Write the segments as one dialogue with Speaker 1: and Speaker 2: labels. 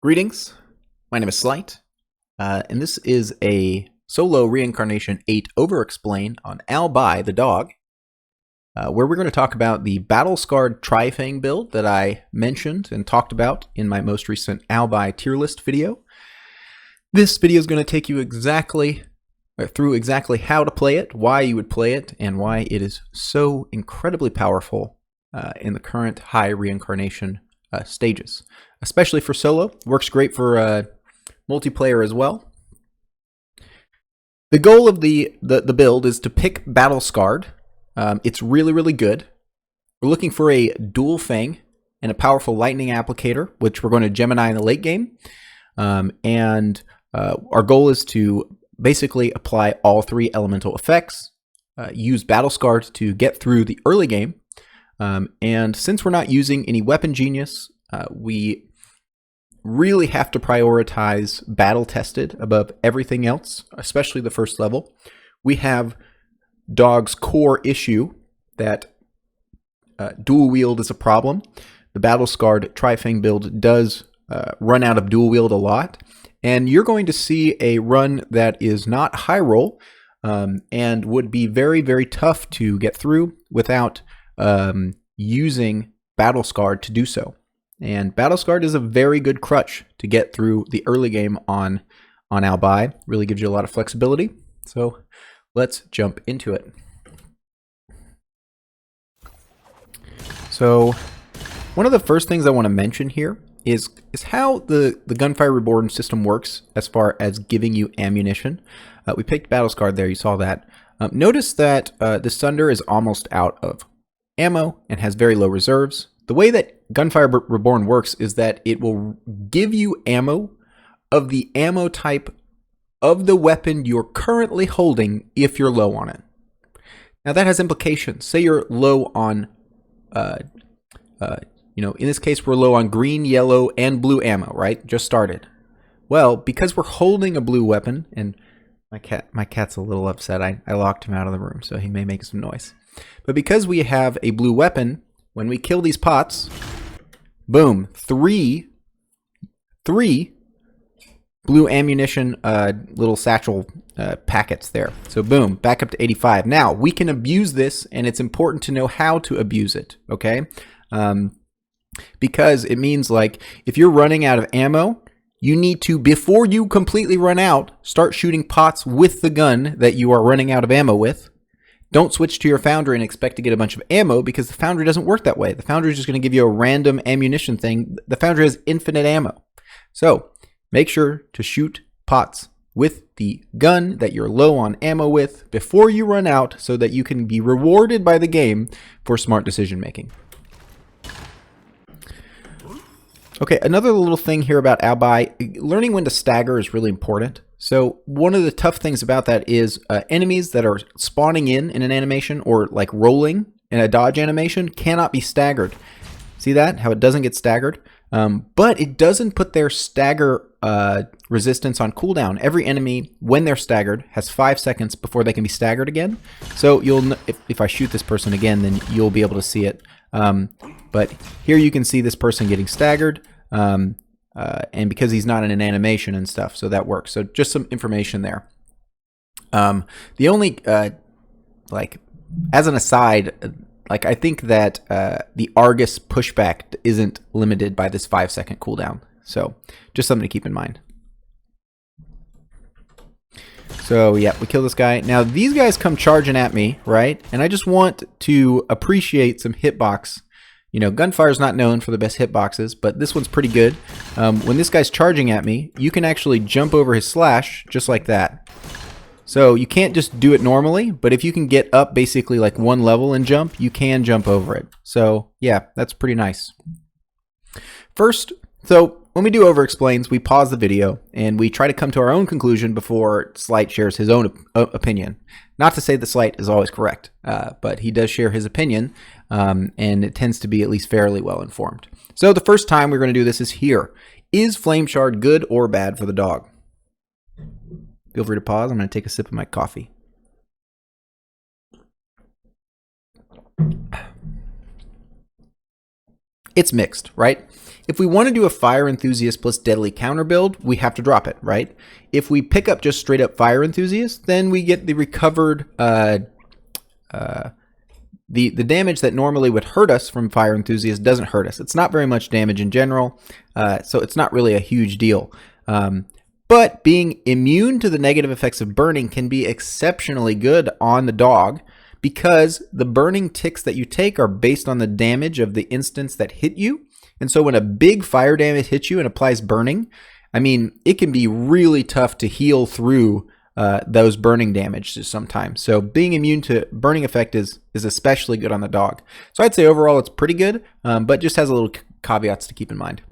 Speaker 1: Greetings, my name is Slight, and this is a solo Reincarnation 8 Overexplain on Albi the dog, where we're going to talk about the Battle-scarred Tri-Fang build that I mentioned and talked about in my most recent Albi tier list video. This video is going to take you through exactly how to play it, why you would play it, and why it is so incredibly powerful in the current high Reincarnation stages, especially for solo. Works great for multiplayer as well. The goal of the build is to pick Battle-scarred. It's really good. We're looking for a dual fang and a powerful lightning applicator, which we're going to Gemini in the late game. And our goal is to basically apply all three elemental effects, use Battle-scarred to get through the early game. And since we're not using any weapon genius, we really have to prioritize battle-tested above everything else, especially the first level. We have Dog's core issue that dual wield is a problem. The Battle-scarred Tri-Fang build does run out of dual wield a lot, and you're going to see a run that is not high roll and would be very tough to get through without using Battle-scarred to do so. And Battle-scarred is a very good crutch to get through the early game on Albi. Really gives you a lot of flexibility. So let's jump into it. So one of the first things I want to mention here is how the Gunfire Reborn system works as far as giving you ammunition. We picked Battle-scarred there, you saw that. Notice that the Sunder is almost out of ammo and has very low reserves. The way that Gunfire Reborn works is that it will give you ammo of the ammo type of the weapon you're currently holding if you're low on it. Now that has implications. Say you're low on, in this case we're low on green, yellow, and blue ammo, right? Just started. Well, because we're holding a blue weapon, and my cat's a little upset. I locked him out of the room, so he may make some noise. But because we have a blue weapon, when we kill these pots, boom, three blue ammunition little satchel packets there. So boom, back up to 85. Now, we can abuse this, and it's important to know how to abuse it, okay? Because it means, like, if you're running out of ammo, you need to, before you completely run out, start shooting pots with the gun that you are running out of ammo with. Don't switch to your foundry and expect to get a bunch of ammo, because the foundry doesn't work that way. The foundry is just going to give you a random ammunition thing. The foundry has infinite ammo. So make sure to shoot pots with the gun that you're low on ammo with before you run out, so that you can be rewarded by the game for smart decision making. Okay, another little thing here about Albi, learning when to stagger is really important. So one of the tough things about that is enemies that are spawning in an animation or like rolling in a dodge animation cannot be staggered. See that? How it doesn't get staggered? But it doesn't put their stagger resistance on cooldown. Every enemy, when they're staggered, has 5 seconds before they can be staggered again. So you'll, if I shoot this person again, then you'll be able to see it. But here you can see this person getting staggered. And because he's not in an animation and stuff, so that works. So just some information there. The only, like, as an aside, like, I think that the Argus pushback isn't limited by this 5 second cooldown. So just something to keep in mind. So yeah, we kill this guy. Now these guys come charging at me, right? And I just want to appreciate some hitbox. You know, Gunfire's not known for the best hitboxes, but this one's pretty good. When this guy's charging at me, you can actually jump over his slash just like that. So you can't just do it normally, but if you can get up basically like one level and jump, you can jump over it. So yeah, that's pretty nice. First, so when we do Overexplains, we pause the video and we try to come to our own conclusion before Slight shares his own opinion. Not to say that Slight is always correct, but he does share his opinion, and it tends to be at least fairly well informed. So the first time we're going to do this is here. Is Flame Shard good or bad for the dog? Feel free to pause. I'm going to take a sip of my coffee. It's mixed, right? if we want to do a Fire Enthusiast plus Deadly Counter build, we have to drop it, right? If we pick up just straight up Fire Enthusiast, then we get the recovered, the damage that normally would hurt us from Fire Enthusiast doesn't hurt us. It's not very much damage in general, so it's not really a huge deal. But being immune to the negative effects of burning can be exceptionally good on the dog, because the burning ticks that you take are based on the damage of the instance that hit you. And so when a big fire damage hits you and applies burning, I mean, it can be really tough to heal through those burning damages sometimes. So being immune to burning effect is especially good on the dog. So I'd say overall it's pretty good, but just has a little caveats to keep in mind.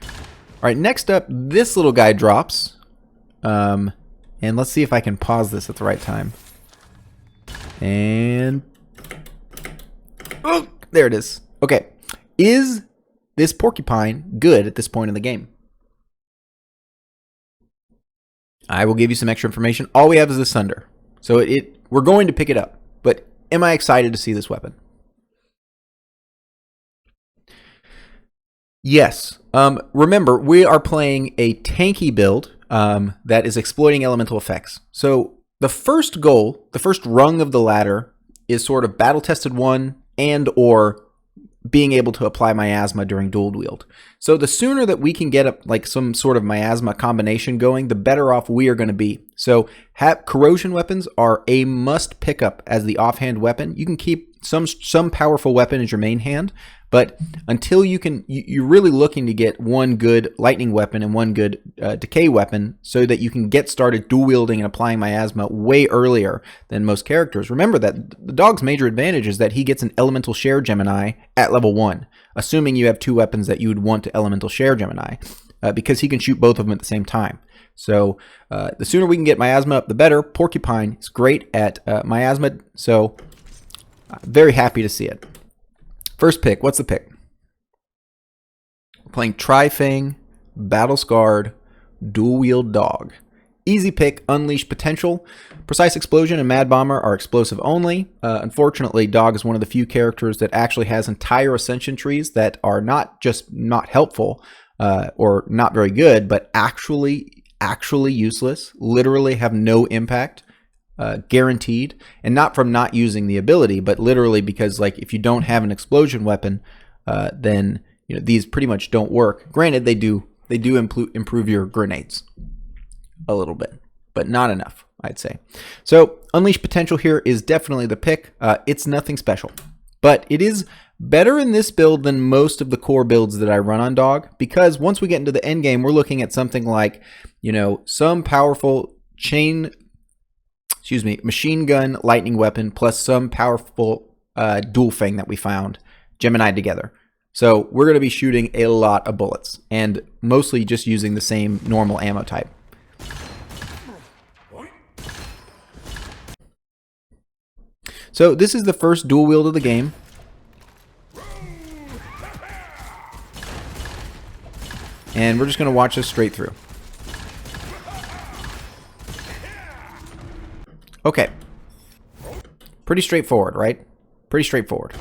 Speaker 1: All right, next up, this little guy drops. And let's see if I can pause this at the right time. And oh, there it is. Okay. Is this porcupine good at this point in the game? I will give you some extra information. All we have is the Sunder. So we're going to pick it up. But am I excited to see this weapon? Yes. Remember, we are playing a tanky build that is exploiting elemental effects. So the first goal, the first rung of the ladder, is sort of battle-tested 1 and or being able to apply Miasma during dual wield. So the sooner that we can get like some sort of Miasma combination going, the better off we are going to be. So corrosion weapons are a must pick up as the offhand weapon. You can keep some powerful weapon as your main hand, but until you're really looking to get one good lightning weapon and one good decay weapon so that you can get started dual wielding and applying Miasma way earlier than most characters. Remember that the dog's major advantage is that he gets an elemental share Gemini at level 1, assuming you have 2 weapons that you would want to elemental share Gemini, because he can shoot both of them at the same time. So the sooner we can get Miasma up, the better. Porcupine is great at Miasma, so very happy to see it. First pick, what's the pick? We're playing Tri-Fang, Battle-scarred, dual-wield dog. Easy pick, Unleash Potential. Precise Explosion and Mad Bomber are explosive only. Unfortunately, dog is one of the few characters that actually has entire ascension trees that are not just not helpful or not very good, but actually useless, literally have no impact. Guaranteed, and not from not using the ability, but literally because, like, if you don't have an explosion weapon, then these pretty much don't work. Granted, they do improve your grenades a little bit, but not enough, I'd say. So Unleash Potential here is definitely the pick. It's nothing special, but it is better in this build than most of the core builds that I run on dog, because once we get into the end game, we're looking at something like some powerful machine gun lightning weapon plus some powerful dual fang that we found Gemini together. So we're going to be shooting a lot of bullets and mostly just using the same normal ammo type. So this is the first dual wield of the game. And we're just going to watch this straight through. Okay. Pretty straightforward, right? Pretty straightforward.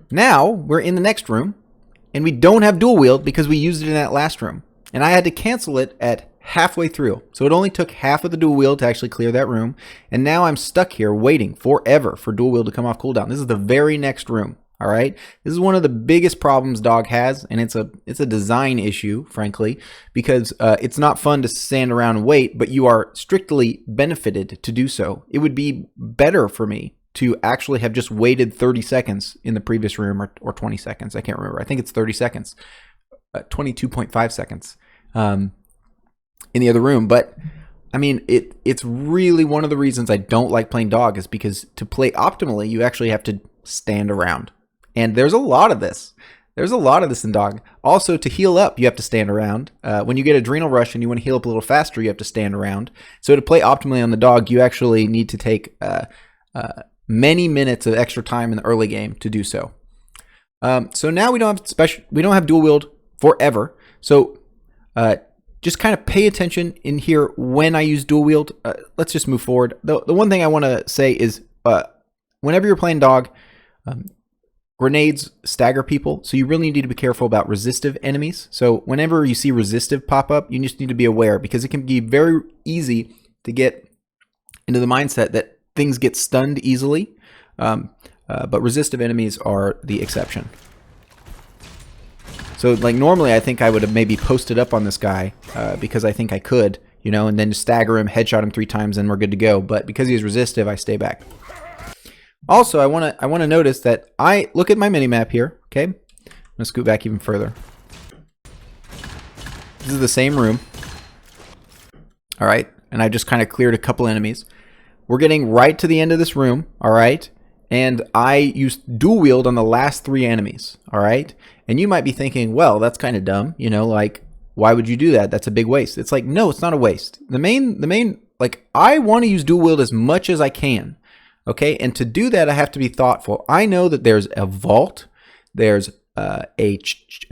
Speaker 1: Now, we're in the next room, and we don't have dual wield because we used it in that last room. And I had to cancel it at halfway through. So it only took half of the dual wield to actually clear that room. And now I'm stuck here waiting forever for dual wield to come off cooldown. This is the very next room. All right. This is one of the biggest problems dog has, and it's a design issue, frankly, because it's not fun to stand around and wait, but you are strictly benefited to do so. It would be better for me to actually have just waited 30 seconds in the previous room, or 20 seconds. I can't remember. I think it's 30 seconds, 22.5 seconds in the other room. But I mean, it's really one of the reasons I don't like playing dog, is because to play optimally, you actually have to stand around. And there's a lot of this. There's a lot of this in dog. Also, to heal up, you have to stand around. When you get adrenal rush and you want to heal up a little faster, you have to stand around. So to play optimally on the dog, you actually need to take many minutes of extra time in the early game to do so. So now we don't have dual wield forever. So just kind of pay attention in here when I use dual wield. Let's just move forward. The one thing I want to say is whenever you're playing dog, grenades stagger people, so you really need to be careful about resistive enemies. So whenever you see resistive pop up, you just need to be aware, because it can be very easy to get into the mindset that things get stunned easily, but resistive enemies are the exception. So like normally I think I would have maybe posted up on this guy because I think I could, you know, and then just stagger him, headshot him 3 times, and we're good to go. But because he's resistive, I stay back. Also, I want to notice that I look at my minimap here. Okay, I'm gonna scoot back even further. This is the same room. All right, and I just kind of cleared a couple enemies. We're getting right to the end of this room. All right, and I used dual wield on the last 3 enemies. All right, and you might be thinking, well, that's kind of dumb. You know, like, why would you do that? That's a big waste. It's like, no, it's not a waste. The main, like, I want to use dual wield as much as I can. Okay, and to do that, I have to be thoughtful. I know that there's a vault, there's a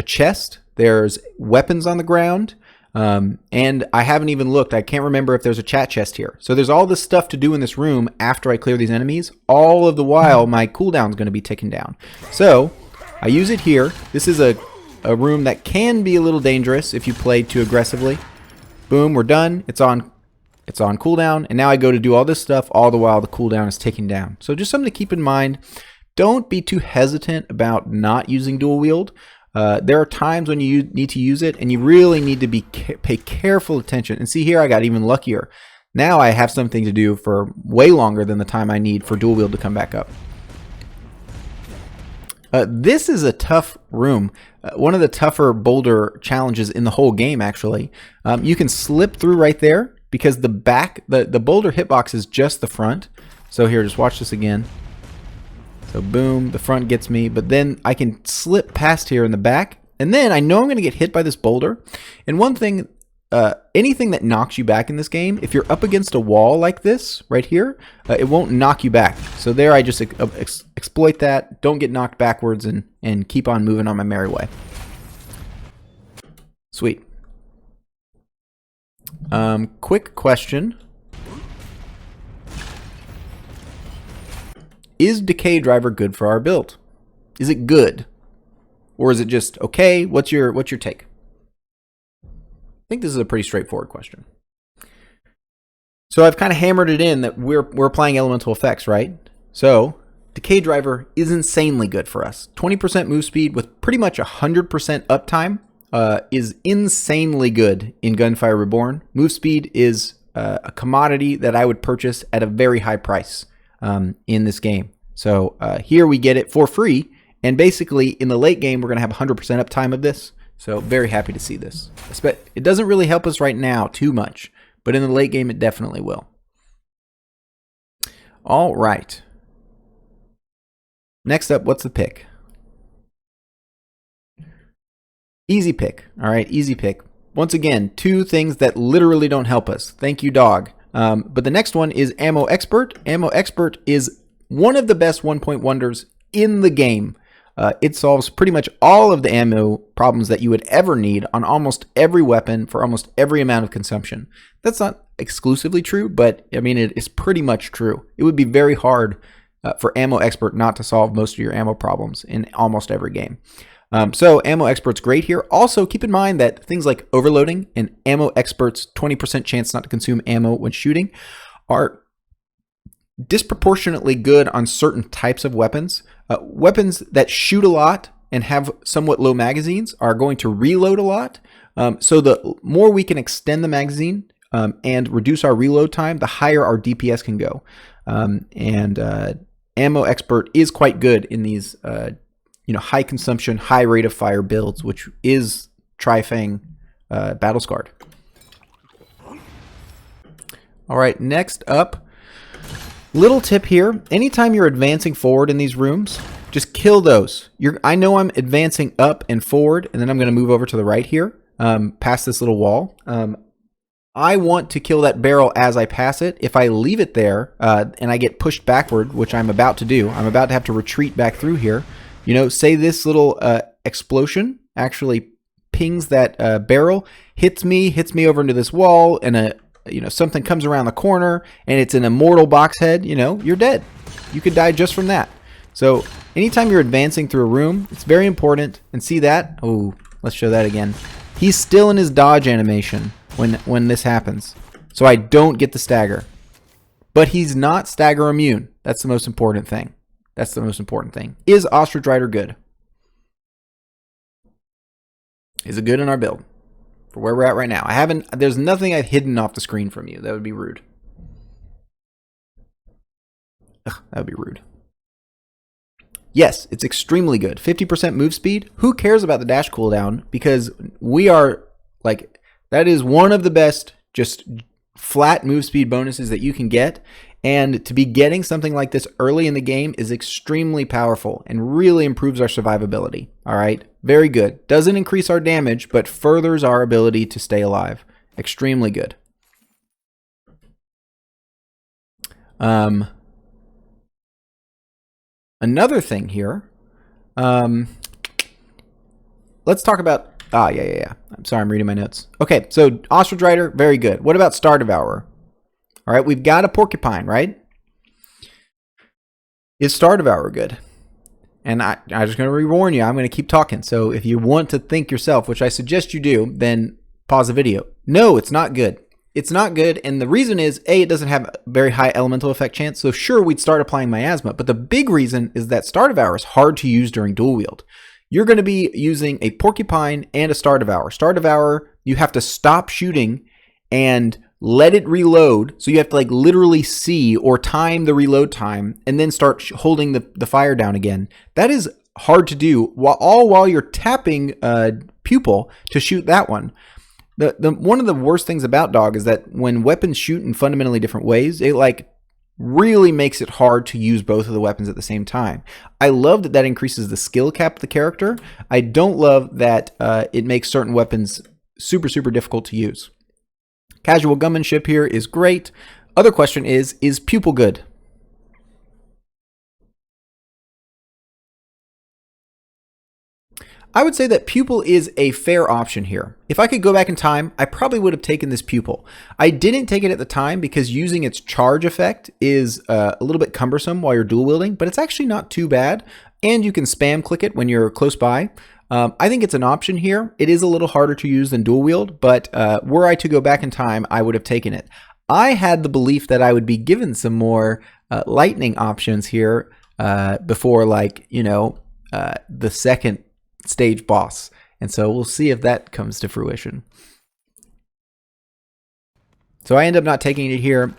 Speaker 1: chest, there's weapons on the ground, and I haven't even looked. I can't remember if there's a chat chest here. So there's all this stuff to do in this room after I clear these enemies. All of the while, my cooldown is going to be ticking down. So I use it here. This is a room that can be a little dangerous if you play too aggressively. Boom, we're done. It's on cooldown, and now I go to do all this stuff all the while the cooldown is ticking down. So just something to keep in mind. Don't be too hesitant about not using dual wield. There are times when you need to use it, and you really need to pay careful attention. And see here, I got even luckier. Now I have something to do for way longer than the time I need for dual wield to come back up. This is a tough room. One of the tougher boulder challenges in the whole game, actually. You can slip through right there, because the boulder hitbox is just the front. So here, just watch this again. So boom, the front gets me, but then I can slip past here in the back, and then I know I'm going to get hit by this boulder. And one thing, anything that knocks you back in this game, if you're up against a wall like this right here, it won't knock you back. So there, I just exploit that, don't get knocked backwards, and keep on moving on my merry way. Sweet. Quick question. Is Decay Driver good for our build? Is it good? Or is it just okay? What's your take? I think this is a pretty straightforward question. So I've kind of hammered it in that we're playing elemental effects, right? So Decay Driver is insanely good for us. 20% move speed with pretty much 100% uptime. Is insanely good in Gunfire Reborn. Move speed is a commodity that I would purchase at a very high price in this game. So here we get it for free, and basically in the late game we're going to have 100% uptime of this. So very happy to see this. It doesn't really help us right now too much, but in the late game it definitely will. All right. Next up, what's the pick? Easy pick. All right, easy pick. Once again, 2 things that literally don't help us. Thank you, dog. But the next one is Ammo Expert. Ammo Expert is one of the best 1-point wonders in the game. It solves pretty much all of the ammo problems that you would ever need on almost every weapon for almost every amount of consumption. That's not exclusively true, but I mean, it is pretty much true. It would be very hard for Ammo Expert not to solve most of your ammo problems in almost every game. So Ammo Expert's great here. Also, keep in mind that things like overloading and Ammo Expert's 20% chance not to consume ammo when shooting are disproportionately good on certain types of weapons. Weapons that shoot a lot and have somewhat low magazines are going to reload a lot. So the more we can extend the magazine and reduce our reload time, the higher our DPS can go. Ammo Expert is quite good in these high consumption, high rate of fire builds, which is Tri-Fang Battle-scarred. All right, next up, little tip here. Anytime you're advancing forward in these rooms, just kill those. I know I'm advancing up and forward, and then I'm going to move over to the right here, past this little wall. I want to kill that barrel as I pass it. If I leave it there and I get pushed backward, which I'm about to do, I'm about to have to retreat back through here. You know, say this little explosion actually pings that barrel, hits me over into this wall, and something comes around the corner, and it's an immortal box head. You know, you're dead. You could die just from that. So anytime you're advancing through a room, it's very important. And see that? Oh, let's show that again. He's still in his dodge animation when this happens. So I don't get the stagger. But he's not stagger immune. That's the most important thing. That's the most important thing. Is Ostrich Rider good? Is it good in our build? For where we're at right now. There's nothing I've hidden off the screen from you. That would be rude. Ugh, that would be rude. Yes, it's extremely good. 50% move speed. Who cares about the dash cooldown? Because we are, like, that is one of the best just flat move speed bonuses that you can get. And to be getting something like this early in the game is extremely powerful and really improves our survivability. All right, very good. Doesn't increase our damage, but furthers our ability to stay alive. Extremely good. Another thing here. Let's talk about. Yeah. I'm sorry, I'm reading my notes. Okay, so Ostrich Rider, very good. What about Star Devourer? All right, we've got a porcupine, right? Is Star Devourer good? And I'm just going to rewarn you. I'm going to keep talking. So if you want to think yourself, which I suggest you do, then pause the video. No, it's not good. It's not good. And the reason is, A, it doesn't have a very high elemental effect chance. So sure, we'd start applying Miasma. But the big reason is that Star Devourer is hard to use during dual wield. You're going to be using a porcupine and a Star Devourer. Star Devourer, you have to stop shooting and let it reload. So you have to like literally see or time the reload time and then start holding the fire down again. That is hard to do while you're tapping pupil to shoot that one. One of the worst things about Dog is that when weapons shoot in fundamentally different ways, it like really makes it hard to use both of the weapons at the same time. I love that increases the skill cap of the character. I don't love that it makes certain weapons super, super difficult to use. Casual gunmanship here is great. Other question is pupil good? I would say that pupil is a fair option here. If I could go back in time, I probably would have taken this pupil. I didn't take it at the time because using its charge effect is a little bit cumbersome while you're dual wielding, but it's actually not too bad. And you can spam click it when you're close by. I think it's an option here. It is a little harder to use than dual wield, but were I to go back in time, I would have taken it. I had the belief that I would be given some more lightning options here before, like, you know, the second stage boss. And so we'll see if that comes to fruition. So I end up not taking it here.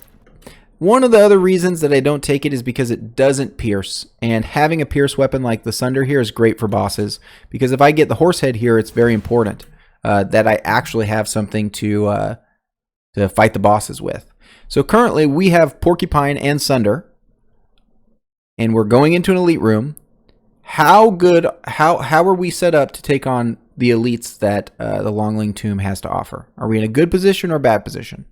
Speaker 1: One of the other reasons that I don't take it is because it doesn't pierce, and having a pierce weapon like the Sunder here is great for bosses, because if I get the horse head here, it's very important that I actually have something to fight the bosses with. So currently we have Porcupine and Sunder, and we're going into an elite room. How are we set up to take on the elites that the Longling tomb has to offer? Are we in a good position or a bad position?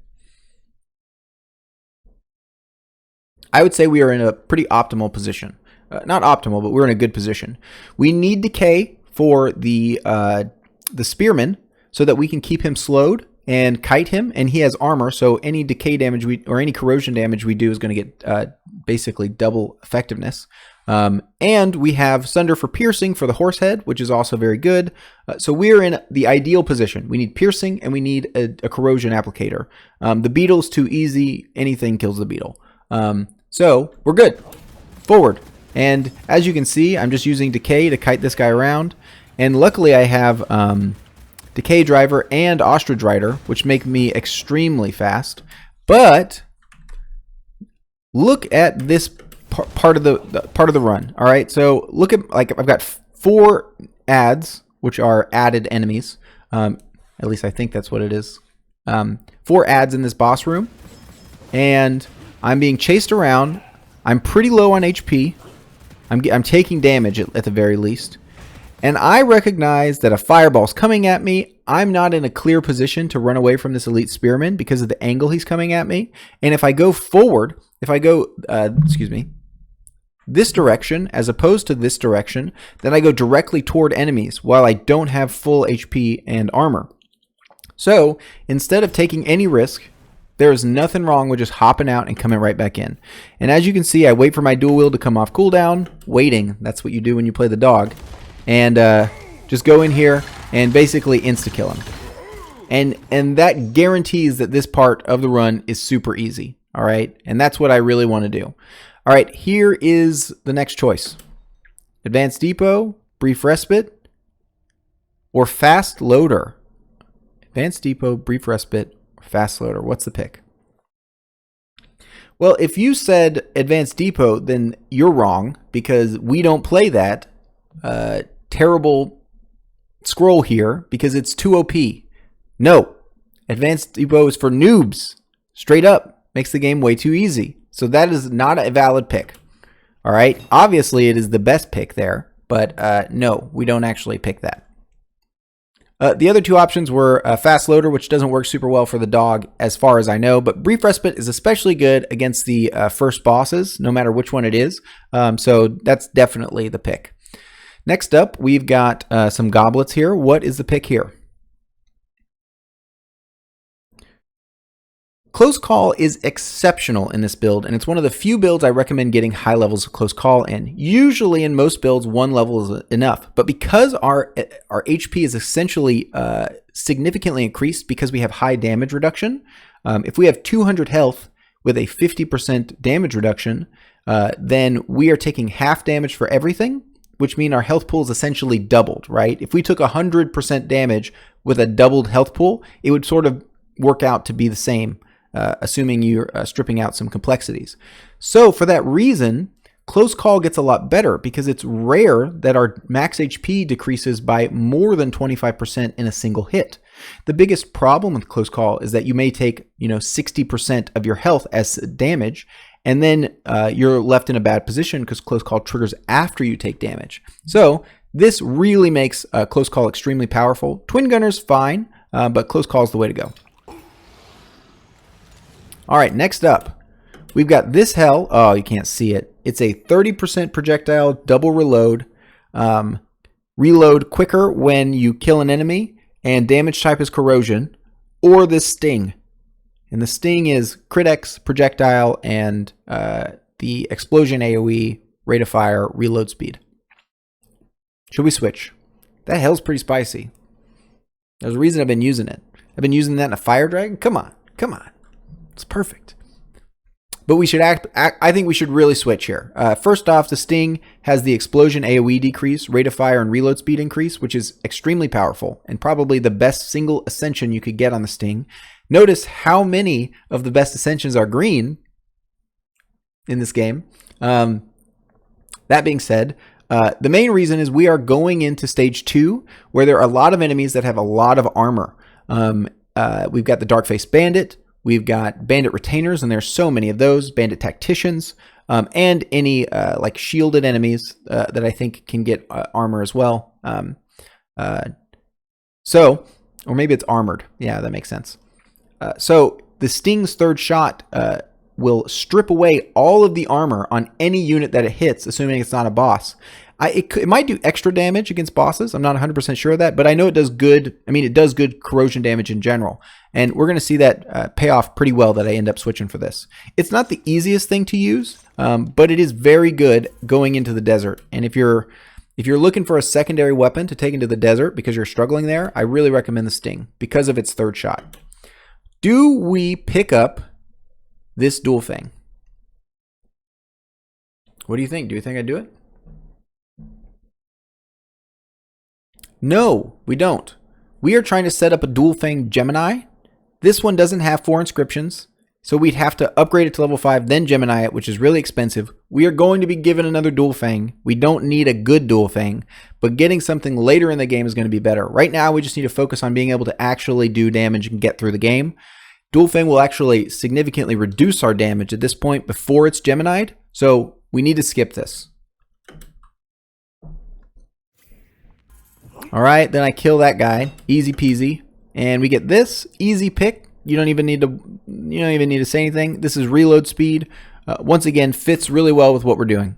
Speaker 1: I would say we are in a pretty optimal position. Not optimal, but we're in a good position. We need decay for the spearman so that we can keep him slowed and kite him, and he has armor, so any decay damage or any corrosion damage we do is going to get basically double effectiveness. And we have Sunder for piercing for the horse head, which is also very good. So we're in the ideal position. We need piercing and we need a corrosion applicator. The beetle's too easy. Anything kills the beetle. So we're good. Forward. And as you can see, I'm just using decay to kite this guy around. And luckily I have Decay Driver and Ostrich Rider, which make me extremely fast. But look at this part of the run. All right, so look at, like, I've got 4 adds, which are added enemies. At least I think that's what it is. 4 adds in this boss room, and I'm being chased around. I'm pretty low on HP. I'm taking damage at the very least. And I recognize that a fireball's coming at me. I'm not in a clear position to run away from this elite spearman because of the angle he's coming at me. And if I go forward, if I go, this direction as opposed to this direction, then I go directly toward enemies while I don't have full HP and armor. So instead of taking any risk There is nothing wrong with just hopping out and coming right back in. And as you can see, I wait for my dual wield to come off cooldown. Waiting, that's what you do when you play the dog. And just go in here and basically insta-kill him. And that guarantees that this part of the run is super easy. All right, and that's what I really want to do. All right, here is the next choice. Advanced Depot, Brief Respite, or Fast Loader. Advanced Depot, Brief Respite, or Fast Loader. What's the pick? Well, if you said Advanced Depot, then you're wrong because we don't play that terrible scroll here because it's too OP. No, Advanced Depot is for noobs. Straight up. Makes the game way too easy. So that is not a valid pick. All right. Obviously, it is the best pick there, but no, we don't actually pick that. The other two options were Fast Loader, which doesn't work super well for the dog as far as I know, but Brief Respite is especially good against the first bosses, no matter which one it is. So that's definitely the pick. Next up, we've got some goblets here. What is the pick here? Close Call is exceptional in this build, and it's one of the few builds I recommend getting high levels of Close Call in. Usually in most builds, one level is enough, but because our HP is essentially significantly increased because we have high damage reduction, if we have 200 health with a 50% damage reduction, then we are taking half damage for everything, which means our health pool is essentially doubled, right? If we took 100% damage with a doubled health pool, it would sort of work out to be the same. Assuming you're stripping out some complexities. So for that reason, Close Call gets a lot better because it's rare that our max HP decreases by more than 25% in a single hit. The biggest problem with Close Call is that you may take 60% of your health as damage, and then you're left in a bad position because Close Call triggers after you take damage. So this really makes Close Call extremely powerful. Twin Gunner's fine, but Close Call is the way to go. All right, next up, we've got this hell. Oh, you can't see it. It's a 30% projectile double reload. Reload quicker when you kill an enemy, and damage type is corrosion, or this sting. And the sting is crit X, projectile, and the explosion AoE, rate of fire, reload speed. Should we switch? That hell's pretty spicy. There's a reason I've been using it. I've been using that in a fire dragon. Come on, come on. It's perfect. But we should I think we should really switch here. First off, the Sting has the explosion AoE decrease, rate of fire, and reload speed increase, which is extremely powerful and probably the best single ascension you could get on the Sting. Notice how many of the best ascensions are green in this game. That being said, the main reason is we are going into stage 2, where there are a lot of enemies that have a lot of armor. We've got the Darkface Bandit. We've got bandit retainers, and there's so many of those, bandit tacticians, and any like shielded enemies that I think can get armor as well. Or maybe it's armored. Yeah, that makes sense. So the Sting's third shot will strip away all of the armor on any unit that it hits, assuming it's not a boss. It might do extra damage against bosses. I'm not 100% sure of that, but I know it does good. I mean, it does good corrosion damage in general. And we're going to see that pay off pretty well that I end up switching for this. It's not the easiest thing to use, but it is very good going into the desert. And if you're looking for a secondary weapon to take into the desert because you're struggling there, I really recommend the Sting because of its third shot. Do we pick up this Dual Fang? What do you think? Do you think I'd do it? No, we don't. We are trying to set up a Dual Fang Gemini. This one doesn't have 4 inscriptions, so we'd have to upgrade it to level 5, then Gemini it, which is really expensive. We are going to be given another Dual Fang. We don't need a good Dual Fang, but getting something later in the game is going to be better. Right now, we just need to focus on being able to actually do damage and get through the game. Dual Fang will actually significantly reduce our damage at this point before it's Gemini'd, so we need to skip this. All right, then I kill that guy, easy peasy, and we get this easy pick. You don't even need to say anything. This is reload speed. Once again, fits really well with what we're doing.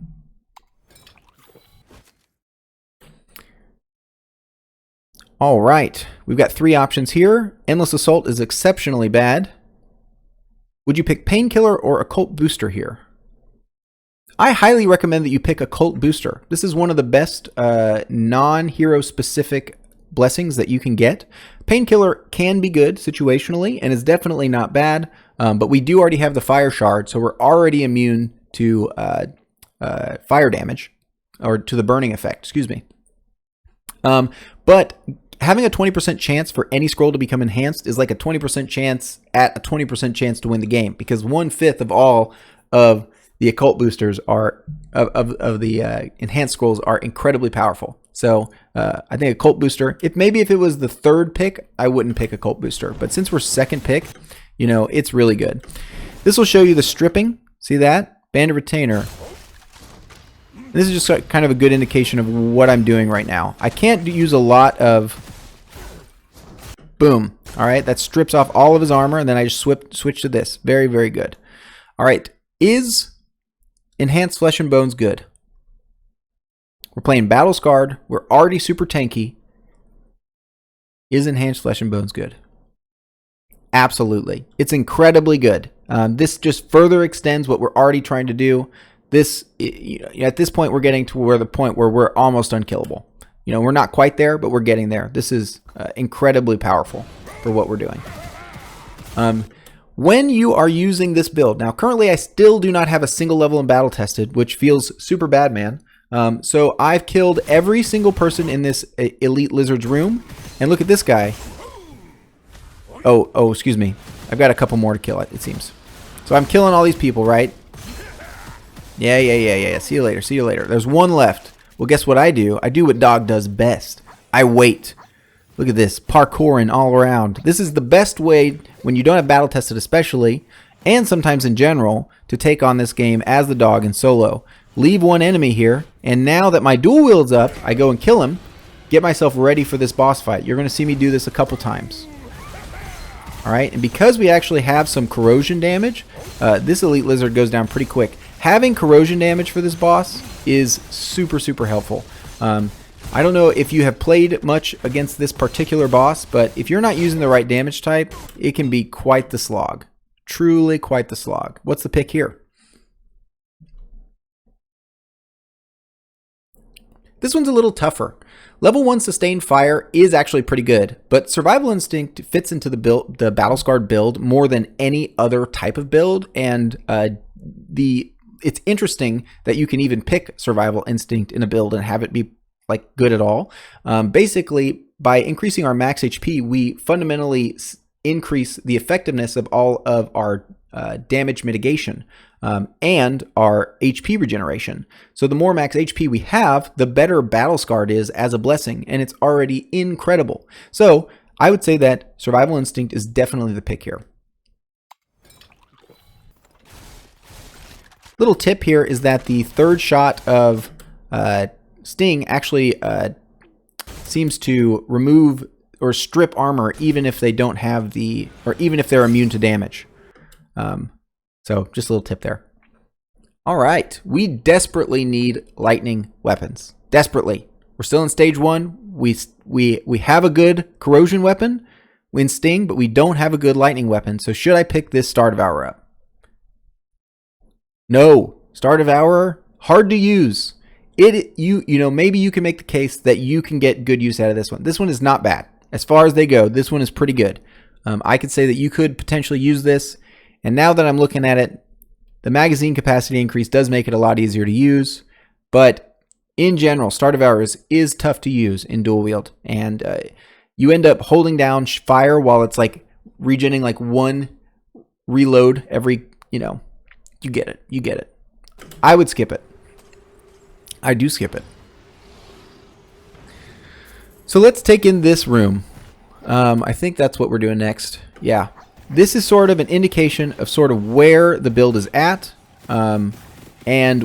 Speaker 1: All right, we've got 3 options here. Endless Assault is exceptionally bad. Would you pick Painkiller or Occult Booster here? I highly recommend that you pick Occult Booster. This is one of the best non-hero specific blessings that you can get. Painkiller can be good situationally and is definitely not bad, but we do already have the Fire Shard, so we're already immune to fire damage, or to the burning effect, excuse me. But having a 20% chance for any scroll to become enhanced is like a 20% chance at a 20% chance to win the game, because 1/5 of all of the occult boosters are of the enhanced scrolls are incredibly powerful. So I think occult booster, if it was the third pick, I wouldn't pick occult booster, but since we're second pick, you know, it's really good. This will show you the stripping. See that? Banded Retainer. This is just kind of a good indication of what I'm doing right now. I can't use a lot of... Boom. Alright, that strips off all of his armor, and then I just switch to this. Very, very good. Alright, is Enhanced Flesh and Bones good? We're playing Battle-scarred. We're already super tanky. Is Enhanced Flesh and Bones good? Absolutely. It's incredibly good. This just further extends what we're already trying to do. This, you know, at this point, we're getting to the point where we're almost unkillable. You know, we're not quite there, but we're getting there. This is incredibly powerful for what we're doing. When you are using this build, now currently I still do not have a single level in battle tested, which feels super bad, man. So I've killed every single person in this elite lizard's room, and look at this guy. Oh, excuse me. I've got a couple more to kill, it seems. So I'm killing all these people, right? Yeah. See you later. There's one left. Well, guess what I do? I do what Dog does best. I wait. Look at this. Parkouring all around. This is the best way, when you don't have battle tested especially, and sometimes in general, to take on this game as the Dog in solo. Leave one enemy here, and now that my dual wield's up, I go and kill him, get myself ready for this boss fight. You're going to see me do this a couple times. Alright, and because we actually have some corrosion damage, this elite lizard goes down pretty quick. Having corrosion damage for this boss is super, super helpful. I don't know if you have played much against this particular boss, but if you're not using the right damage type, it can be quite the slog. Truly quite the slog. What's the pick here? This one's a little tougher. Level 1 Sustained Fire is actually pretty good, but Survival Instinct fits into the Battle-scarred build more than any other type of build, and it's interesting that you can even pick Survival Instinct in a build and have it be like good at all. Basically, by increasing our max HP, we fundamentally increase the effectiveness of all of our damage mitigation and our HP regeneration. So the more max HP we have, the better Battle-scarred is as a blessing, and it's already incredible. So I would say that Survival Instinct is definitely the pick here. Little tip here is that the third shot of Sting actually seems to remove or strip armor even if they don't have even if they're immune to damage. So just a little tip there. All right, we desperately need lightning weapons. Desperately. We're still in stage 1. We have a good corrosion weapon in Sting, but we don't have a good lightning weapon. So should I pick this Star Devourer up? No. Star Devourer, hard to use. You know, maybe you can make the case that you can get good use out of this one. This one is not bad. As far as they go, this one is pretty good. I could say that you could potentially use this. And now that I'm looking at it, the magazine capacity increase does make it a lot easier to use. But in general, Star Devourer is tough to use in dual wield. And you end up holding down fire while it's like regenerating like one reload every, you know, you get it. You get it. I would skip it. I do skip it. So let's take in this room. I think that's what we're doing next. Yeah. This is sort of an indication of sort of where the build is at and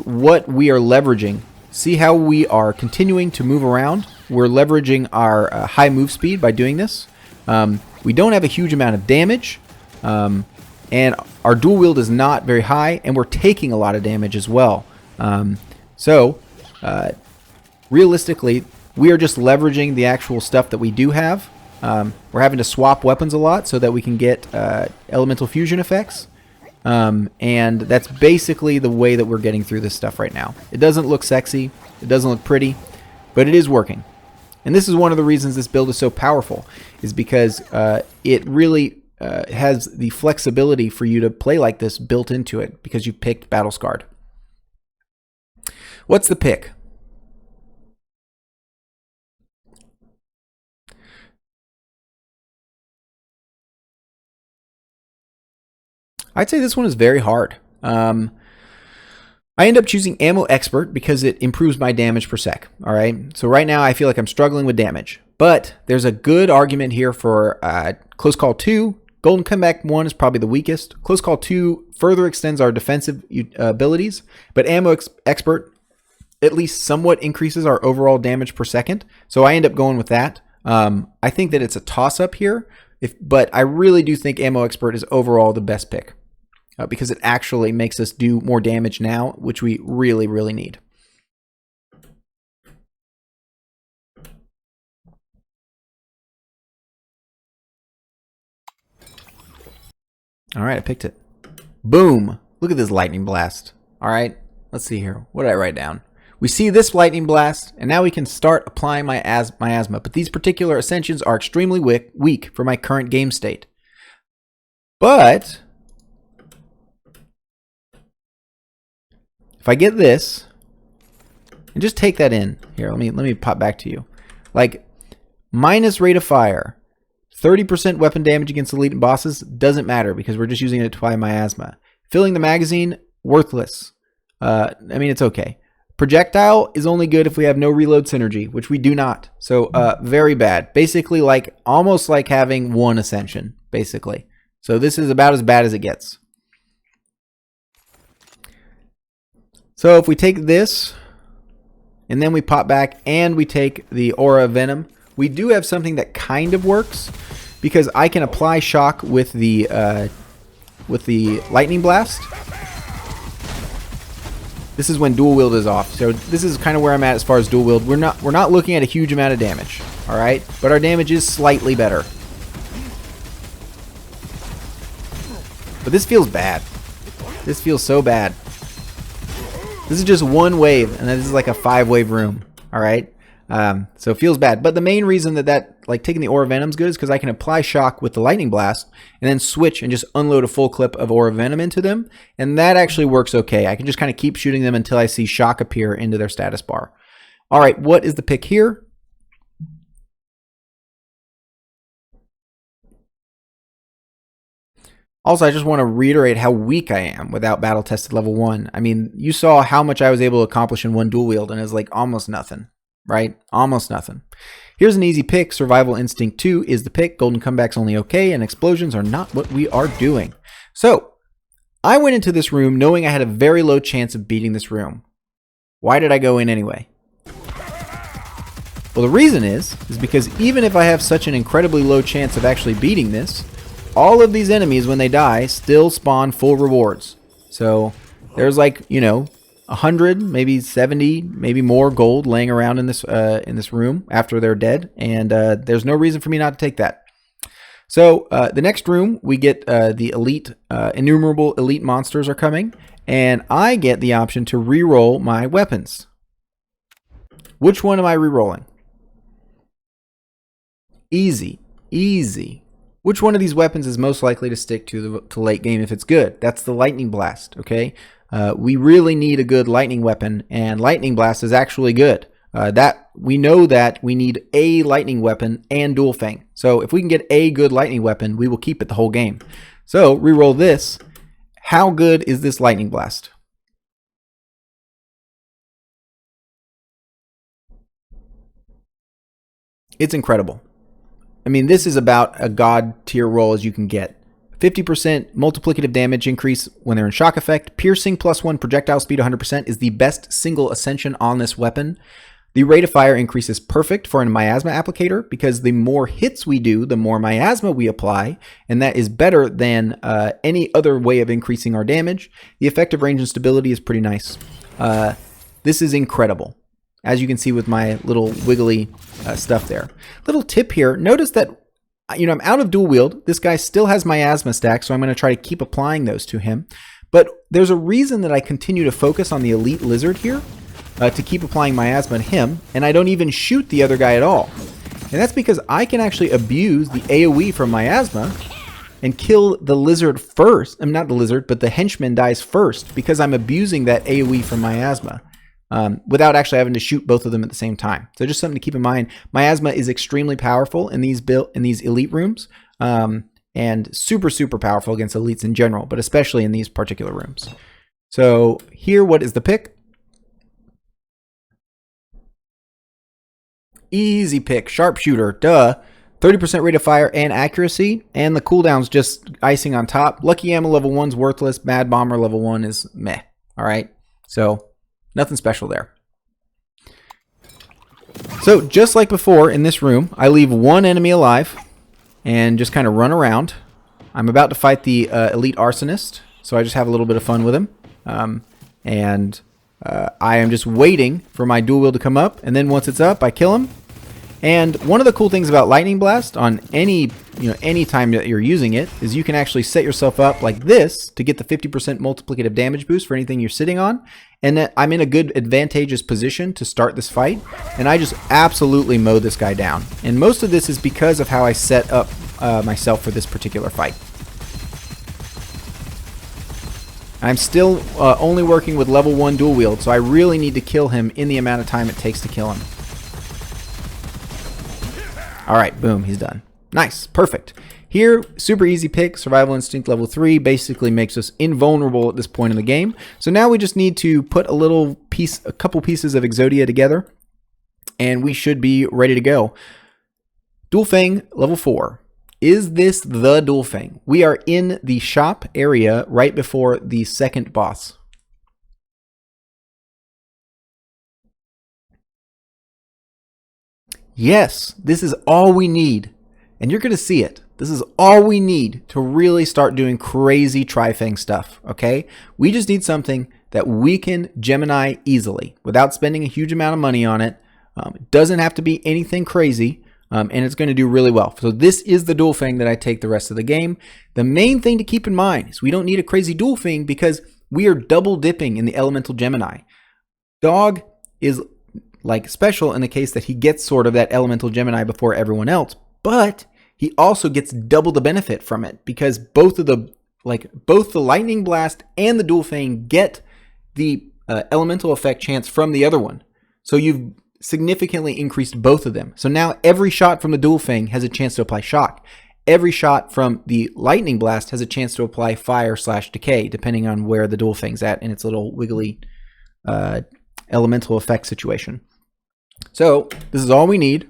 Speaker 1: what we are leveraging. See how we are continuing to move around. We're leveraging our high move speed by doing this. We don't have a huge amount of damage. And our dual wield is not very high, and we're taking a lot of damage as well. Realistically, we are just leveraging the actual stuff that we do have. We're having to swap weapons a lot so that we can get elemental fusion effects. And that's basically the way that we're getting through this stuff right now. It doesn't look sexy, it doesn't look pretty, but it is working. And this is one of the reasons this build is so powerful, is because it really has the flexibility for you to play like this built into it, because you picked Battle-scarred. What's the pick? I'd say this one is very hard. I end up choosing Ammo Expert because it improves my damage per sec. All right. So right now I feel like I'm struggling with damage, but there's a good argument here for Close Call 2. Golden Comeback 1 is probably the weakest. Close Call 2 further extends our defensive abilities, but Ammo Expert at least somewhat increases our overall damage per second. So I end up going with that. I think that it's a toss-up here, but I really do think Ammo Expert is overall the best pick. Because it actually makes us do more damage now, which we really, really need. All right, I picked it. Boom! Look at this lightning blast. All right, let's see here. What did I write down? We see this lightning blast, and now we can start applying my miasma. But these particular ascensions are extremely weak for my current game state. But if I get this, and just take that in here, let me pop back to you. Like, minus rate of fire, 30% weapon damage against elite and bosses doesn't matter because we're just using it to apply miasma. Filling the magazine, worthless. I mean, it's okay. Projectile is only good if we have no reload synergy, which we do not. So very bad. Basically, like almost like having one ascension. Basically, so this is about as bad as it gets. So if we take this, and then we pop back, and we take the Aura of Venom, we do have something that kind of works, because I can apply shock with the Lightning Blast. This is when dual wield is off. So this is kind of where I'm at as far as dual wield. We're not looking at a huge amount of damage, all right? But our damage is slightly better. But this feels bad. This feels so bad. This is just one wave, and this is like a 5-wave room, all right? So it feels bad. But the main reason that like taking the Aura Venom is good is because I can apply shock with the Lightning Blast and then switch and just unload a full clip of Aura Venom into them. And that actually works okay. I can just kind of keep shooting them until I see shock appear into their status bar. All right, what is the pick here? Also, I just want to reiterate how weak I am without battle tested level 1. I mean, you saw how much I was able to accomplish in one dual wield, and it's like almost nothing, right? Almost nothing. Here's an easy pick. Survival Instinct 2 is the pick. Golden Comeback's only okay, and explosions are not what we are doing. So, I went into this room knowing I had a very low chance of beating this room. Why did I go in anyway? Well, the reason is because even if I have such an incredibly low chance of actually beating this, all of these enemies, when they die, still spawn full rewards. So there's like, you know, 100, maybe 70, maybe more gold laying around in this room after they're dead, and there's no reason for me not to take that. So the next room, we get the elite, innumerable elite monsters are coming, and I get the option to reroll my weapons. Which one am I rerolling? Easy, easy. Which one of these weapons is most likely to stick to late game if it's good? That's the Lightning Blast, okay? We really need a good lightning weapon, and Lightning Blast is actually good. We know that we need a lightning weapon and dual fang. So if we can get a good lightning weapon, we will keep it the whole game. So reroll this. How good is this Lightning Blast? It's incredible. I mean, this is about a god tier roll as you can get. 50% multiplicative damage increase when they're in shock effect. Piercing +1 projectile speed 100% is the best single ascension on this weapon. The rate of fire increase is perfect for a miasma applicator because the more hits we do, the more miasma we apply, and that is better than any other way of increasing our damage. The effective range and stability is pretty nice. This is incredible, as you can see with my little wiggly stuff there. Little tip here, notice that you know, I'm out of dual wield. This guy still has miasma stack, so I'm going to try to keep applying those to him. But there's a reason that I continue to focus on the elite lizard here, to keep applying miasma to him, and I don't even shoot the other guy at all. And that's because I can actually abuse the AoE from miasma and kill the lizard first. I mean, not the lizard, but the henchman dies first because I'm abusing that AoE from miasma. Without actually having to shoot both of them at the same time. So just something to keep in mind. Miasma is extremely powerful in these elite rooms, and super, super powerful against elites in general, but especially in these particular rooms. So here, what is the pick? Easy pick, sharpshooter, duh. 30% rate of fire and accuracy, and the cooldown's just icing on top. Lucky Ammo level 1's worthless. Mad Bomber level 1 is meh. All right, so nothing special there. So just like before in this room, I leave one enemy alive and just kind of run around. I'm about to fight the elite arsonist, so I just have a little bit of fun with him. I am just waiting for my dual wield to come up, and then once it's up, I kill him. And one of the cool things about Lightning Blast on any time that you're using it is you can actually set yourself up like this to get the 50% multiplicative damage boost for anything you're sitting on. And that I'm in a good advantageous position to start this fight, and I just absolutely mow this guy down. And most of this is because of how I set up myself for this particular fight. I'm still only working with level 1 dual wield, so I really need to kill him in the amount of time it takes to kill him. Alright, boom, he's done. Nice, perfect. Here, super easy pick, Survival Instinct level 3, basically makes us invulnerable at this point in the game. So now we just need to put a couple pieces of Exodia together, and we should be ready to go. Dual Fang level 4. Is this the Dual Fang? We are in the shop area right before the second boss. Yes, this is all we need. And you're going to see it. This is all we need to really start doing crazy Tri-Fang stuff, okay? We just need something that we can Gemini easily without spending a huge amount of money on it. It doesn't have to be anything crazy, and it's going to do really well. So this is the Dual Fang that I take the rest of the game. The main thing to keep in mind is we don't need a crazy Dual Fang because we are double dipping in the Elemental Gemini. Dog is like special in the case that he gets sort of that Elemental Gemini before everyone else, but he also gets double the benefit from it because both the Lightning Blast and the Dual Fang get the elemental effect chance from the other one. So you've significantly increased both of them. So now every shot from the Dual Fang has a chance to apply shock. Every shot from the Lightning Blast has a chance to apply fire/decay, depending on where the Dual Fang's at in its little wiggly elemental effect situation. So this is all we need.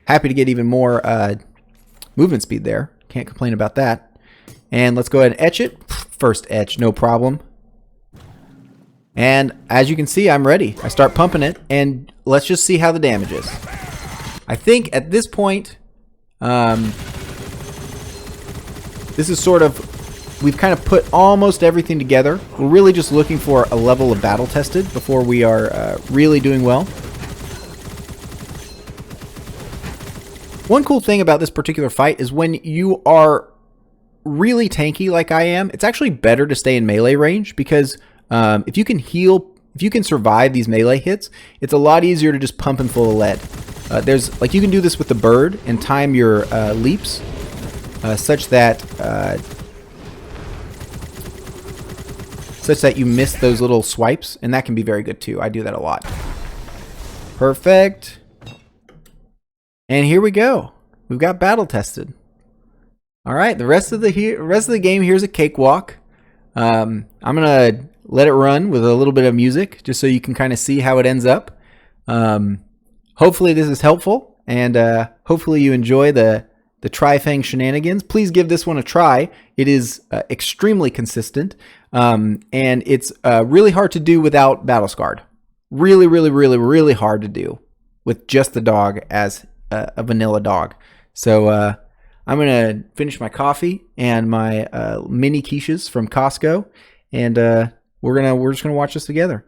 Speaker 1: Happy to get even more movement speed there. Can't complain about that. And let's go ahead and etch it. First etch, no problem. And as you can see, I'm ready. I start pumping it, and let's just see how the damage is. I think at this point, this is sort of, we've kind of put almost everything together. We're really just looking for a level of battle tested before we are really doing well. One cool thing about this particular fight is when you are really tanky like I am, it's actually better to stay in melee range because if you can heal, if you can survive these melee hits, it's a lot easier to just pump him full of lead. You can do this with the bird and time your leaps such that you miss those little swipes, and that can be very good too. I do that a lot. Perfect. And here we go. We've got battle tested. All right, the rest of the game here's a cakewalk. I'm gonna let it run with a little bit of music just so you can kind of see how it ends up. Hopefully this is helpful, and hopefully you enjoy the Tri-Fang shenanigans. Please give this one a try. It is extremely consistent, and it's really hard to do without Battle-scarred. Really, really, really, really hard to do with just the dog as a vanilla dog. So I'm gonna finish my coffee and my mini quiches from Costco, and we're just gonna watch this together.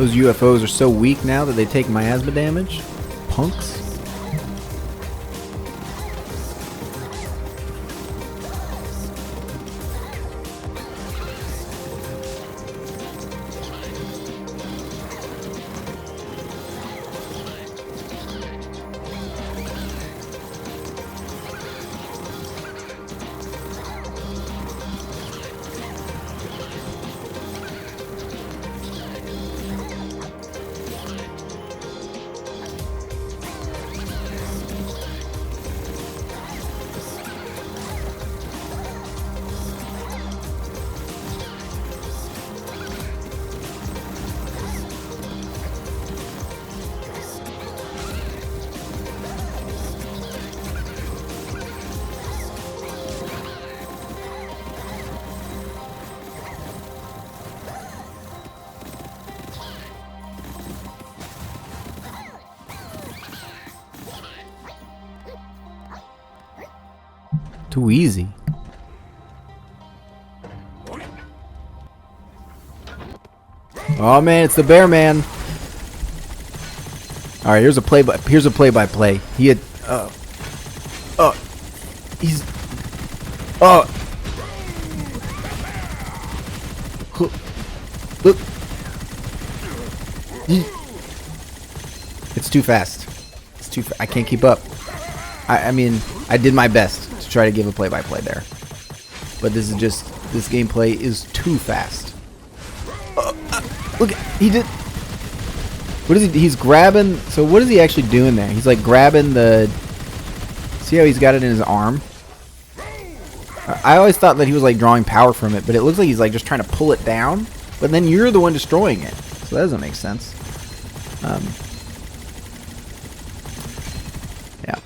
Speaker 1: Those UFOs are so weak now that they take miasma damage. Punks. Too easy. Oh man, it's the bear man. All right, here's a play-by-play. He had he's look. It's too fast. It's too. I can't keep up. I mean, I did my best to try to give a play-by-play there, but this gameplay is too fast. Look, he did. What is he? He's grabbing. So what is he actually doing there? He's like grabbing the. See how he's got it in his arm? I always thought that he was like drawing power from it, but it looks like he's like just trying to pull it down. But then you're the one destroying it, so that doesn't make sense. Yeah.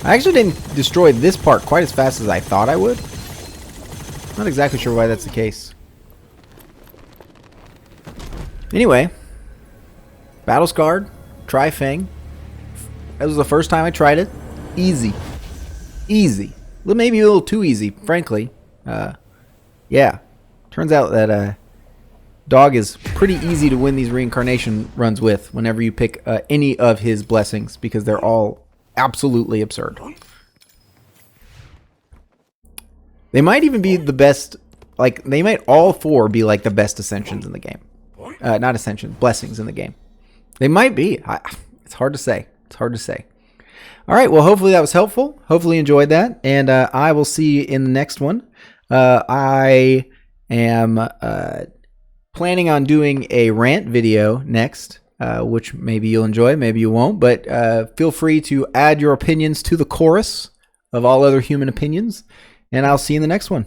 Speaker 1: I actually didn't destroy this part quite as fast as I thought I would. Not exactly sure why that's the case. Anyway, Battle-scarred Tri-Fang. That was the first time I tried it. Easy. Easy. Well, maybe a little too easy, frankly. Yeah. Turns out that dog is pretty easy to win these reincarnation runs with whenever you pick any of his blessings, because they're all absolutely absurd. They might even be the best, like, they might all four be like the best ascensions in the game. Not ascensions, blessings in the game. They might be. It's hard to say. It's hard to say. All right, well, hopefully that was helpful. Hopefully you enjoyed that, and I will see you in the next one. I am planning on doing a rant video next, which maybe you'll enjoy, maybe you won't, but feel free to add your opinions to the chorus of all other human opinions, and I'll see you in the next one.